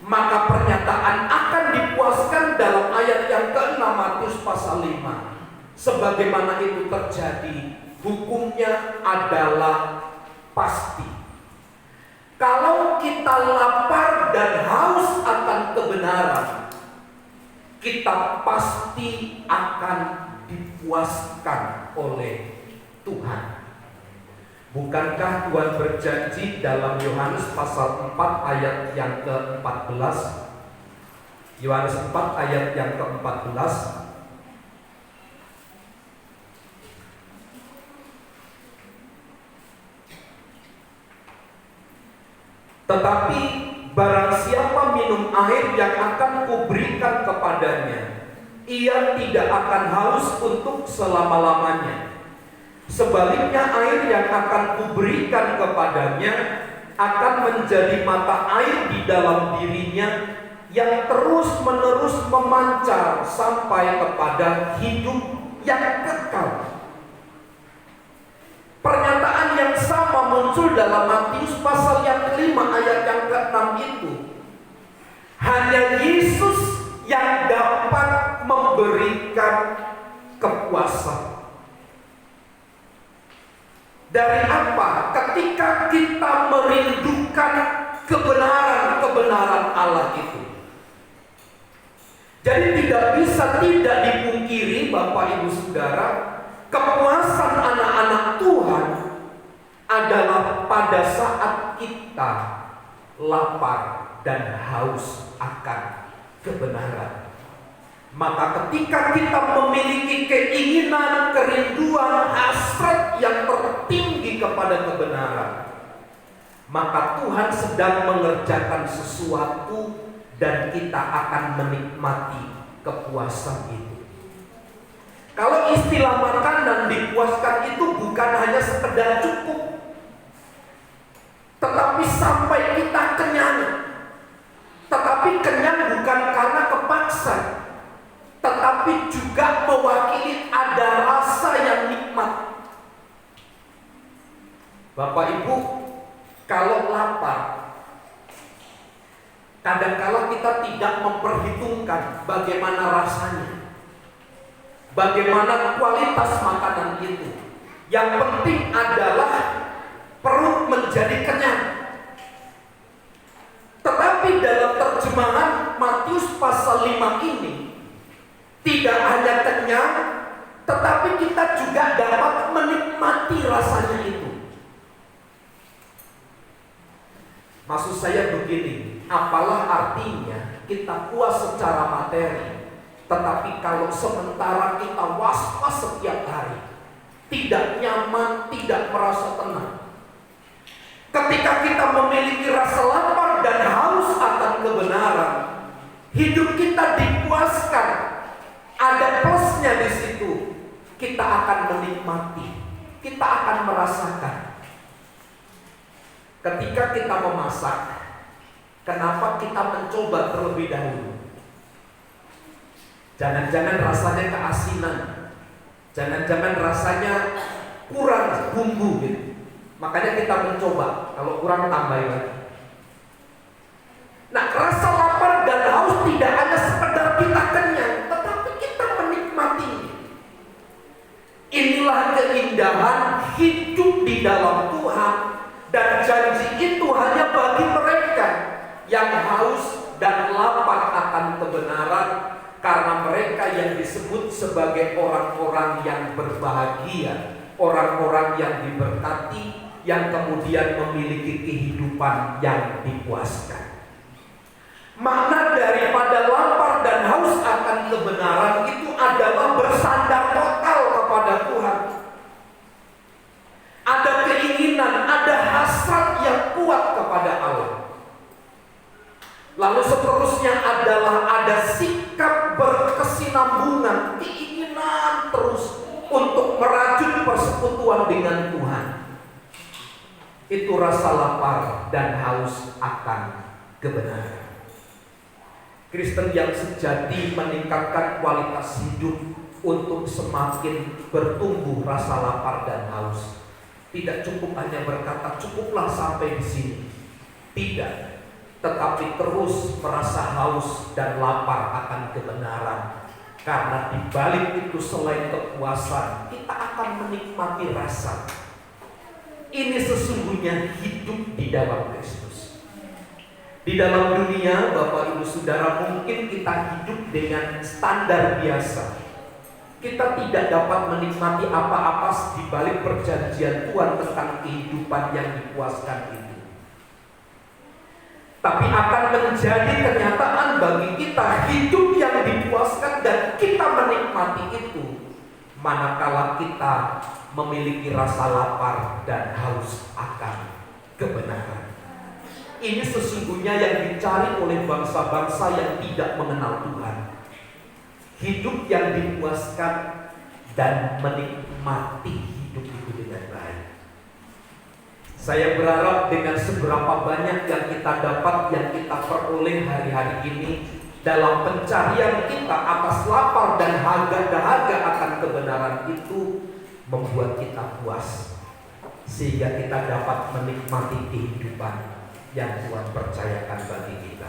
Maka pernyataan akan dipuaskan dalam ayat yang ke-6 Matius pasal 5. Sebagaimana itu terjadi hukumnya adalah pasti. Kalau kita lapar dan haus akan kebenaran, kita pasti akan dipuaskan oleh Tuhan. Bukankah Tuhan berjanji dalam Yohanes pasal 4 ayat yang ke-14? Yohanes 4 ayat yang ke-14. Tetapi barang siapa minum air yang akan kuberikan kepadanya, ia tidak akan haus untuk selama-lamanya. Sebaliknya air yang akan kuberikan kepadanya akan menjadi mata air di dalam dirinya yang terus-menerus memancar sampai kepada hidup yang kekal. Pernyataan yang sama muncul dalam Matius pasal yang kelima ayat yang ke-6 itu. Hanya Yesus yang dapat memberikan kepuasan. Dari apa? Ketika kita merindukan kebenaran Allah itu. Jadi tidak bisa tidak dipungkiri Bapak Ibu Saudara, kepuasan anak-anak Tuhan adalah pada saat kita lapar dan haus akan kebenaran. Maka ketika kita memiliki keinginan, kerinduan, hasrat yang tertinggi kepada kebenaran, maka Tuhan sedang mengerjakan sesuatu dan kita akan menikmati kepuasan itu. Kalau istilah makan dan dipuaskan itu bukan hanya sekedar cukup, tetapi sampai kita kenyang. Tetapi kenyang bukan karena kepaksa, tetapi juga mewakili ada rasa yang nikmat. Bapak Ibu, kalau lapar, kadang-kala kita tidak memperhitungkan bagaimana rasanya, bagaimana kualitas makanan itu. Yang penting adalah perut menjadi kenyang. Tetapi dalam terjemahan Matius pasal 5 ini, tidak hanya kenyang, tetapi kita juga dapat menikmati rasanya itu. Maksud saya begini, apalah artinya kita puas secara materi, tetapi kalau sementara kita was-was setiap hari, tidak nyaman, tidak merasa tenang. Ketika kita memiliki rasa lapar dan haus akan kebenaran, hidup kita dipuaskan. Ada plusnya di situ. Kita akan menikmati, kita akan merasakan. Ketika kita memasak, kenapa kita mencoba terlebih dahulu? Jangan-jangan rasanya keasinan, jangan-jangan rasanya kurang bumbu gitu. Makanya kita mencoba, kalau kurang tambahin lagi. Nah, rasa lapar dan haus tidak hanya sekedar kita kenyang, tetapi kita menikmati. Inilah keindahan hidup di dalam Tuhan, dan janji itu hanya bagi mereka yang haus dan lapar akan kebenaran, karena mereka yang disebut sebagai orang-orang yang berbahagia, orang-orang yang diberkati, yang kemudian memiliki kehidupan yang dipuaskan. Makna daripada lapar dan haus akan kebenaran itu adalah bersandar total kepada Tuhan. Ada keinginan, ada hasrat yang kuat kepada Allah. Lalu seterusnya adalah ada sikap berkesinambungan, keinginan terus untuk merajut persekutuan dengan Tuhan. Itu rasa lapar dan haus akan kebenaran. Kristen yang sejati meningkatkan kualitas hidup untuk semakin bertumbuh rasa lapar dan haus. Tidak cukup hanya berkata cukuplah sampai di sini. Tidak, tetapi terus merasa haus dan lapar akan kebenaran. Karena di balik itu selain kepuasan, kita akan menikmati rasa. Ini sesungguhnya hidup di dalam Kristus. Di dalam dunia, Bapak Ibu Saudara, mungkin kita hidup dengan standar biasa. Kita tidak dapat menikmati apa-apa di balik perjanjian Tuhan tentang kehidupan yang dipuaskan itu. Tapi akan menjadi kenyataan bagi kita hidup yang dipuaskan dan kita menikmati itu manakala kita memiliki rasa lapar dan haus akan kebenaran. Ini sesungguhnya yang dicari oleh bangsa-bangsa yang tidak mengenal Tuhan. Hidup yang dipuaskan dan menikmati hidup itu dengan baik. Saya berharap dengan seberapa banyak yang kita dapat, yang kita peroleh hari-hari ini dalam pencarian kita atas lapar dan dahaga akan kebenaran itu membuat kita puas, sehingga kita dapat menikmati kehidupan yang Tuhan percayakan bagi kita.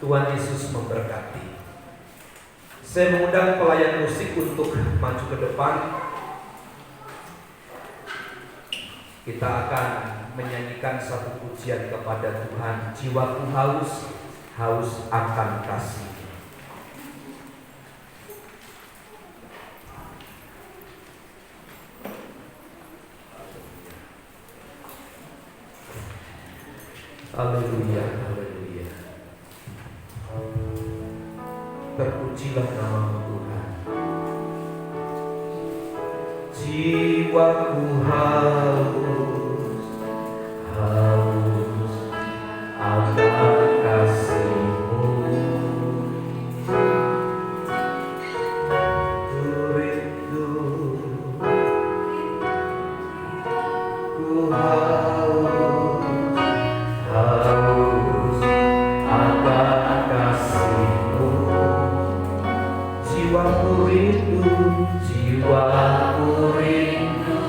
Tuhan Yesus memberkati. Saya mengundang pelayan musik untuk maju ke depan. Kita akan menyanyikan satu pujian kepada Tuhan. Jiwaku haus, haus akan kasih. Haleluya, haleluya. Terpujilah nama Tuhan. Jiwaku haus, haus akan kasih-Mu. Ku rindu, ku haus, haus akan kasih-Mu. Jiwaku rindu, jiwaku rindu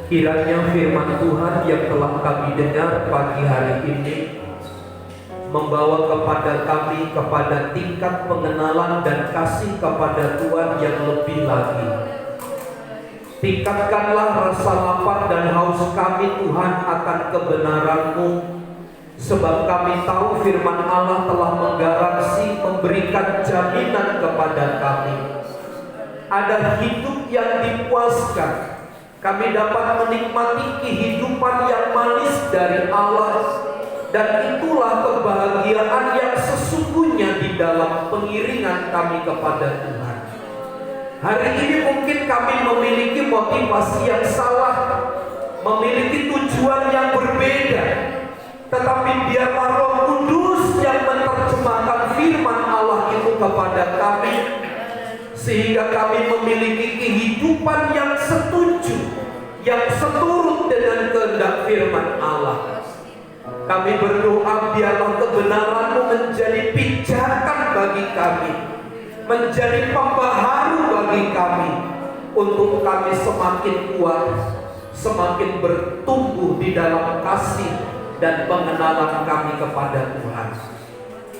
Kiranya firman Tuhan yang telah kami dengar pagi hari ini membawa kepada kami kepada tingkat pengenalan dan kasih kepada Tuhan yang lebih lagi. Tingkatkanlah rasa lapar dan haus kami Tuhan akan kebenaran-Mu, sebab kami tahu firman Allah telah menggaransi, memberikan jaminan kepada kami. Ada hidup yang dipuaskan. Kami dapat menikmati kehidupan yang manis dari Allah. Dan itulah kebahagiaan yang sesungguhnya di dalam pengiringan kami kepada Tuhan. Hari ini mungkin kami memiliki motivasi yang salah, memiliki tujuan yang berbeda. Tetapi biarlah Roh Kudus yang menerjemahkan firman Allah itu kepada kami, sehingga kami memiliki kehidupan yang setuju, yang seturut dengan kehendak firman Allah. Kami berdoa biarlah kebenaran-Mu menjadi pijakan bagi kami, menjadi pembaharu bagi kami, untuk kami semakin kuat, semakin bertumbuh di dalam kasih dan pengenalan kami kepada Tuhan.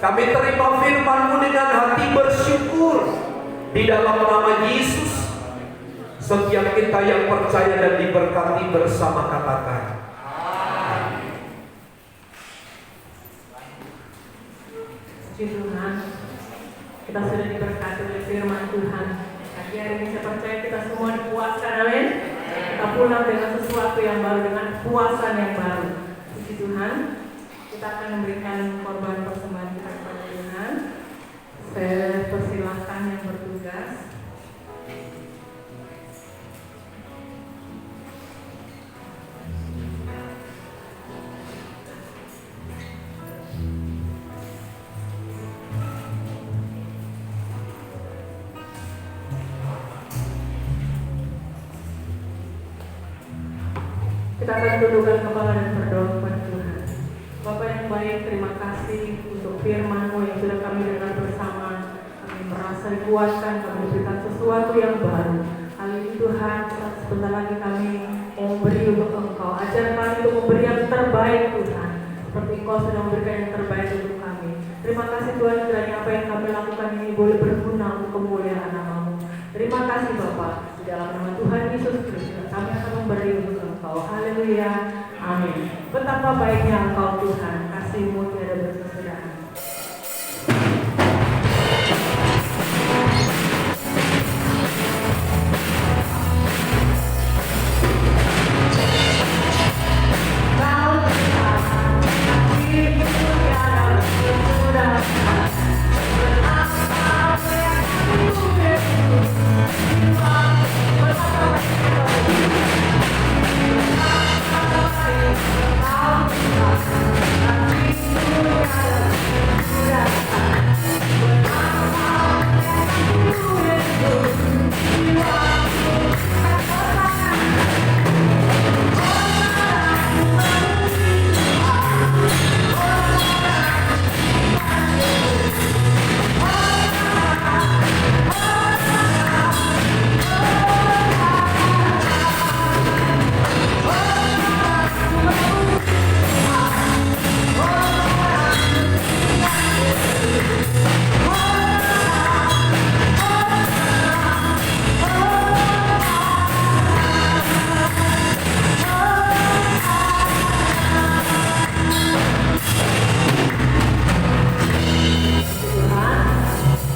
Kami terima firman-Mu dengan hati bersyukur di dalam nama Yesus. Setiap kita yang percaya dan diberkati bersama katakan Puji Tuhan, kita sudah diberkati oleh firman Tuhan. Pagi hari ini saya percaya kita semua dipuaskan, amin. Kita pulang dengan sesuatu yang baru, dengan puasan yang baru. Puji Tuhan, kita akan memberikan korban persembahan kita kepada Tuhan. Saya persilahkan yang bertugas. Kita akan tundukkan kepala dan berdoa kepada Tuhan. Bapa yang baik, terima kasih untuk firman-Mu yang sudah kami dengar bersama. Kami merasa dikuatkan, kami diberikan sesuatu yang baru. Hal ini Tuhan, sebentar lagi kami mau memberi untuk Engkau. Ajar kami untuk memberi yang terbaik Tuhan, seperti Engkau sudah memberikan yang terbaik untuk kami. Terima kasih Tuhan, kiranya apa yang kami lakukan ini boleh berguna untuk kemuliaan nama-Mu. Terima kasih Bapa, di dalam nama Tuhan Yesus Kristus kami akan memberi untuk Engkau. Haleluya, amin. Betapa baiknya Engkau Tuhan, kasih-Mu tiada berkesudahan.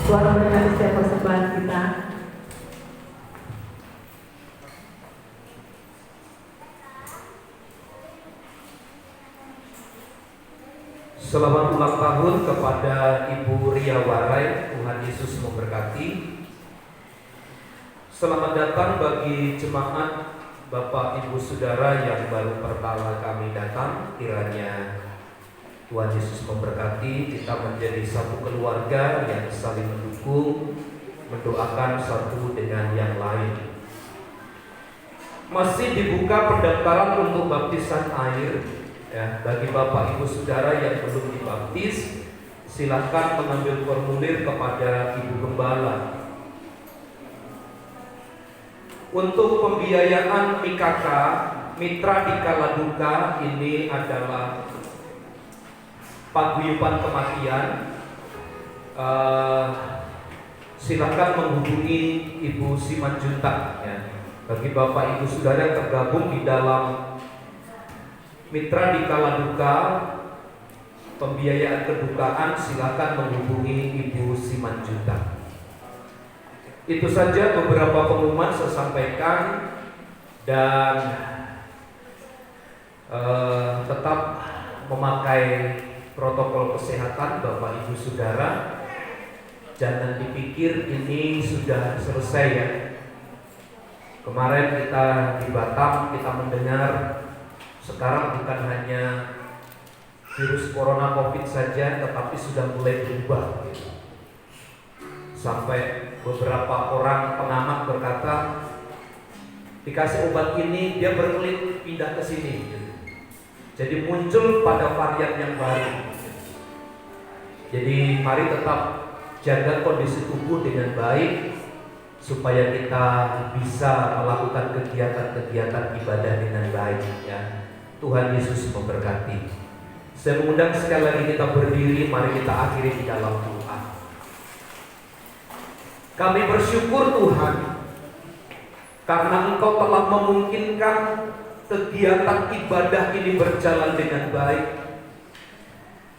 Tuhan memberkati setiap persembahan kita. Selamat ulang tahun kepada Ibu Ria Warai. Tuhan Yesus memberkati. Selamat datang bagi jemaat Bapak Ibu Saudara yang baru pertama kami datang. Kiranya Tuhan Yesus memberkati, kita menjadi satu keluarga yang saling mendukung, mendoakan satu dengan yang lain. Masih dibuka pendaftaran untuk baptisan air ya, bagi Bapak Ibu Saudara yang belum dibaptis, silakan mengambil formulir kepada Ibu Gembala. Untuk pembiayaan MIKK, Mitra di Kala Duka, ini adalah paguyuban kematian. Silakan menghubungi Ibu Simanjuntak ya. Bagi Bapak Ibu Saudara yang tergabung di dalam Mitra di Kala Duka, pembiayaan kedukaan, silakan menghubungi Ibu Simanjuntak. Itu saja beberapa pengumuman saya sampaikan, dan tetap memakai protokol kesehatan Bapak Ibu Saudara. Jangan dipikir ini sudah selesai ya. Kemarin kita di Batam kita mendengar sekarang bukan hanya virus corona COVID saja, tetapi sudah mulai berubah. Sampai beberapa orang pengamat berkata, dikasih obat ini dia berkelit pindah ke sini. Jadi muncul pada varian yang baru. Jadi mari tetap jaga kondisi tubuh dengan baik supaya kita bisa melakukan kegiatan-kegiatan ibadah dengan baik ya. Tuhan Yesus memberkati. Saya mengundang sekali lagi kita berdiri, mari kita akhiri di dalam doa. Kami bersyukur Tuhan karena Engkau telah memungkinkan kegiatan ibadah ini berjalan dengan baik.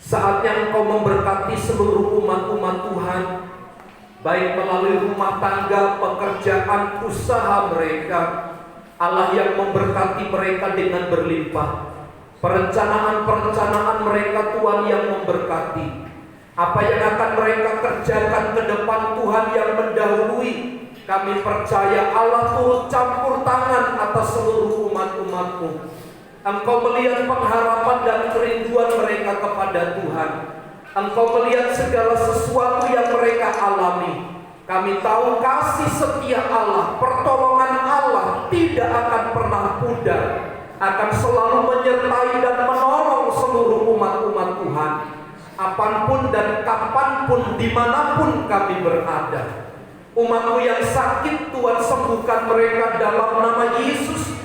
Saatnya Engkau memberkati seluruh umat-umat Tuhan, baik melalui rumah tangga, pekerjaan, usaha mereka. Allah yang memberkati mereka dengan berlimpah. Perencanaan-perencanaan mereka Tuhan yang memberkati. Apa yang akan mereka kerjakan ke depan Tuhan yang mendahului. Kami percaya Allah turut campur tangan atas seluruh umat-umat-Mu. Engkau melihat pengharapan dan kerinduan mereka kepada Tuhan. Engkau melihat segala sesuatu yang mereka alami. Kami tahu kasih setia Allah, pertolongan Allah tidak akan pernah pudar, akan selalu menyertai dan menolong seluruh umat-umat Tuhan. Apanpun dan kapanpun, dimanapun kami berada. Umat-Mu yang sakit Tuhan sembuhkan mereka dalam nama Yesus.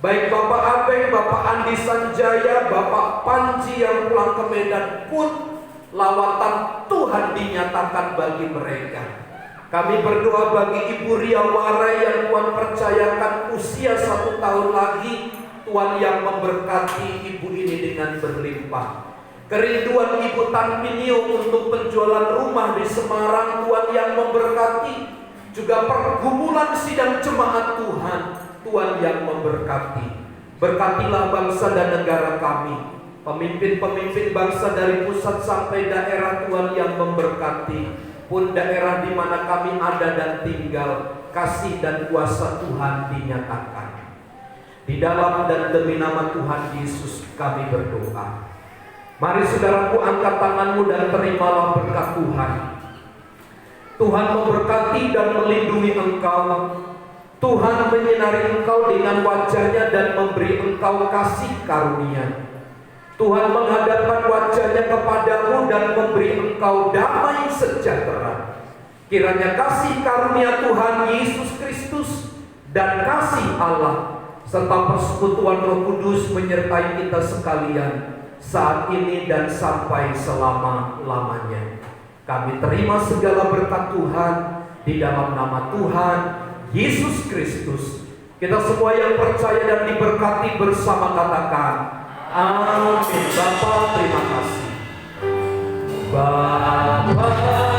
Baik Bapak Abeng, Bapak Andi Sanjaya, Bapak Panji yang pulang ke Medan pun lawatan Tuhan dinyatakan bagi mereka. Kami berdoa bagi Ibu Ria Warai yang Tuhan percayakan usia 1 tahun lagi. Tuhan yang memberkati ibu ini dengan berlimpah. Kerinduan Ibu Tan Pinio untuk penjualan rumah di Semarang, Tuhan yang memberkati. Juga pergumulan sidang jemaat Tuhan, Tuhan yang memberkati. Berkatilah bangsa dan negara kami. Pemimpin-pemimpin bangsa dari pusat sampai daerah, Tuhan yang memberkati. Pun daerah di mana kami ada dan tinggal, kasih dan kuasa Tuhan dinyatakan. Di dalam dan demi nama Tuhan Yesus kami berdoa. Mari saudaraku, angkat tanganmu dan terimalah berkat Tuhan. Tuhan memberkati dan melindungi engkau. Tuhan menyinari engkau dengan wajahnya dan memberi engkau kasih karunia. Tuhan menghadapkan wajahnya kepadamu dan memberi engkau damai sejahtera. Kiranya kasih karunia Tuhan Yesus Kristus dan kasih Allah serta persekutuan Roh Kudus menyertai kita sekalian saat ini dan sampai selama-lamanya. Kami terima segala berkat Tuhan di dalam nama Tuhan Yesus Kristus. Kita semua yang percaya dan diberkati bersama katakan amin. Bapa, terima kasih. Bapa